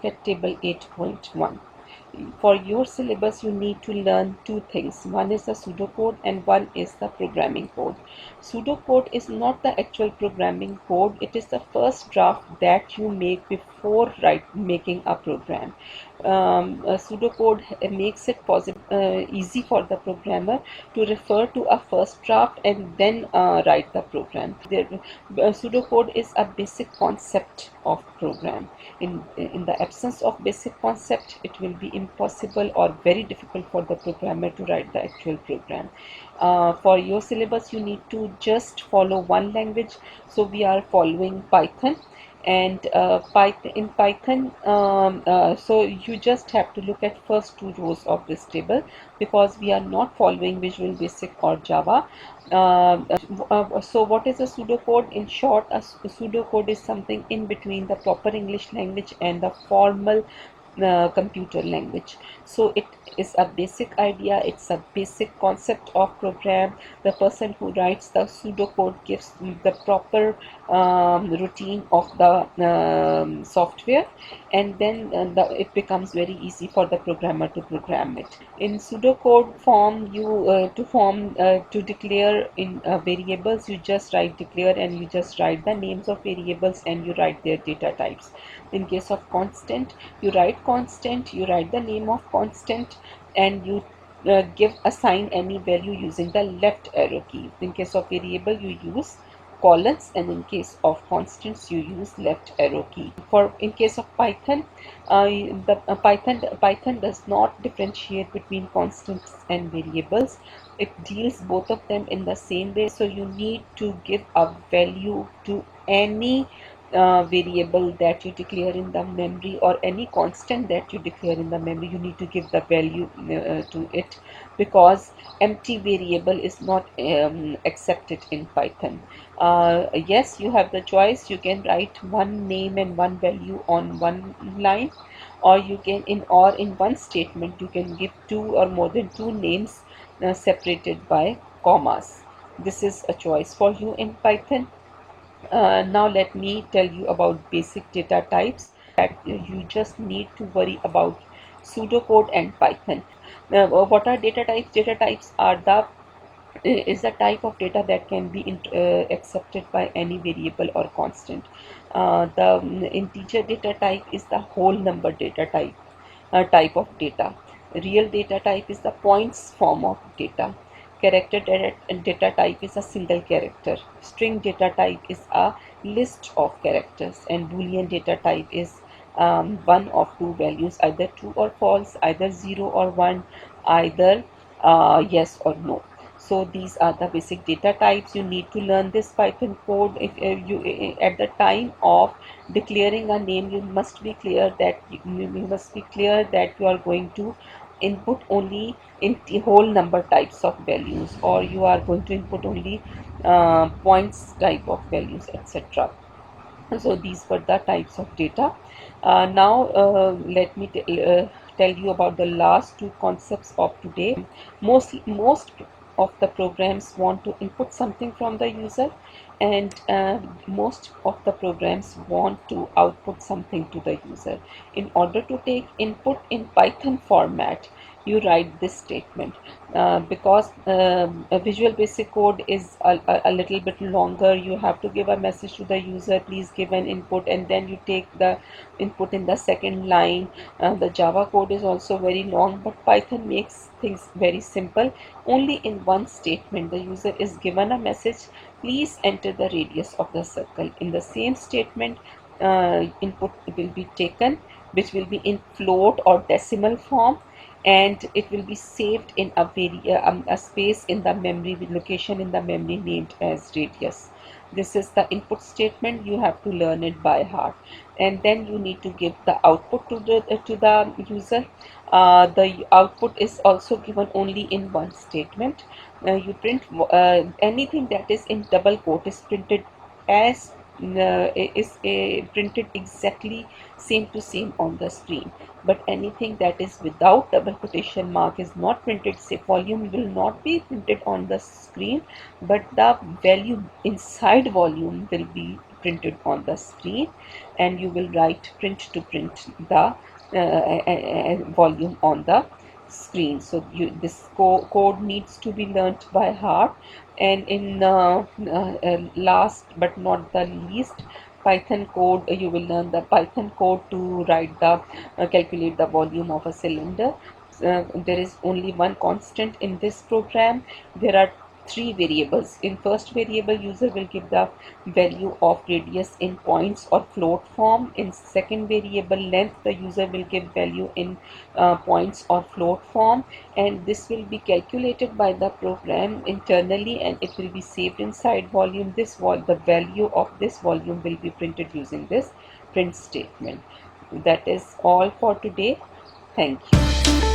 look at table 8.1. For your syllabus, you need to learn two things. One is the pseudocode and one is the programming code. Pseudocode is not the actual programming code. It is the first draft that you make before making a program. Pseudocode makes it easy for the programmer to refer to a first draft and then write the program. Pseudocode is a basic concept of program. In the absence of basic concept, it will be impossible or very difficult for the programmer to write the actual program. For your syllabus, you need to just follow one language. So we are following Python, and in Python, so you just have to look at first two rows of this table, because we are not following Visual Basic or Java. So what is a pseudocode? In short, a pseudocode is something in between the proper English language and the formal computer language. So it is a basic idea, it's a basic concept of program. The person who writes the pseudocode gives the proper routine of the software, and then it becomes very easy for the programmer to program it. In pseudocode form, to declare in variables, you just write declare and you just write the names of variables and you write their data types. In case of constant, you write constant, you write the name of constant, and you assign any value using the left arrow key. In case of variable, you use colons, and in case of constants, you use left arrow key. For in case of Python, Python does not differentiate between constants and variables. It deals both of them in the same way. So you need to give a value to any variable that you declare in the memory, or any constant that you declare in the memory. You need to give the value to it, because empty variable is not accepted in Python. Yes, you have the choice. You can write one name and one value on one line, or you can in one statement you can give two or more than two names separated by commas. This is a choice for you in Python. Now let me tell you about basic data types that you just need to worry about pseudocode and Python. Now, what are data types? Data types are the is the type of data that can be accepted by any variable or constant. The integer data type is the whole number data type of data. Real data type is the points form of data. Character data type is a single character. String data type is a list of characters, and Boolean data type is one of two values, either true or false, either 0 or 1, either yes or no. So these are the basic data types. You need to learn this Python code. If at the time of declaring a name, you must be clear that you are going to input only in the whole number types of values, or you are going to input only points type of values, etc. So these were the types of data. Now let me tell you about the last two concepts of today. Most of the programs want to input something from the user, and most of the programs want to output something to the user. In order to take input in Python format, you write this statement, because a Visual Basic code is a little bit longer. You have to give a message to the user, please give an input, and then you take the input in the second line. The Java code is also very long, but Python makes things very simple. Only in one statement, the user is given a message, please enter the radius of the circle. In the same statement, input will be taken, which will be in float or decimal form, and it will be saved in a space in the memory, location in the memory named as radius. This is the input statement. You have to learn it by heart, and then you need to give the output to the user. The output is also given only in one statement. You print anything that is in double quote is printed as printed exactly same to same on the screen, but anything that is without double quotation mark is not printed. Say volume will not be printed on the screen, but the value inside volume will be printed on the screen, and you will write print to print the volume on the screen. So this code needs to be learnt by heart. And in last but not the least, Python code, you will learn the Python code to write the calculate the volume of a cylinder. There is only one constant in this program. There are three variables. In first variable, user will give the value of radius in points or float form. In second variable, length, the user will give value in points or float form, and this will be calculated by the program internally, and it will be saved inside volume. The value of this volume will be printed using this print statement. That is all for today. Thank you.